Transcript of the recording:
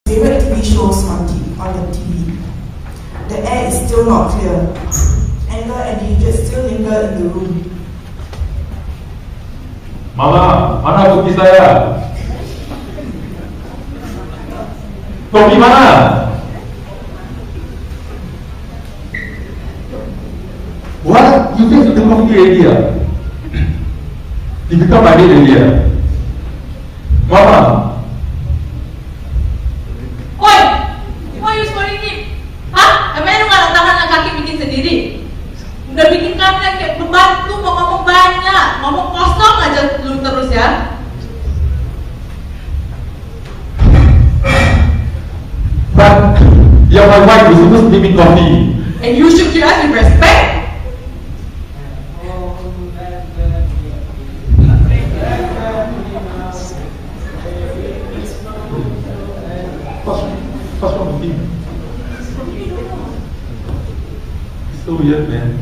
favorite TV shows on the TV. The air is still not clear. Anger and hatred still linger in the room. Mama, mana bukti saya? Pergi mana? What? You think the coffee already? You become my maid already? Mama. Oi! Why you scolding him? Hah? Emang lu gak ada tangan dan kaki bikin sendiri? Udah bikin kami kayak membantu, mau ngomong banyak, ngomong kosong aja lu terus ya. But you're my wife, you're supposed to give me coffee. And you should treat us with respect. What's wrong with him? It's so weird, man.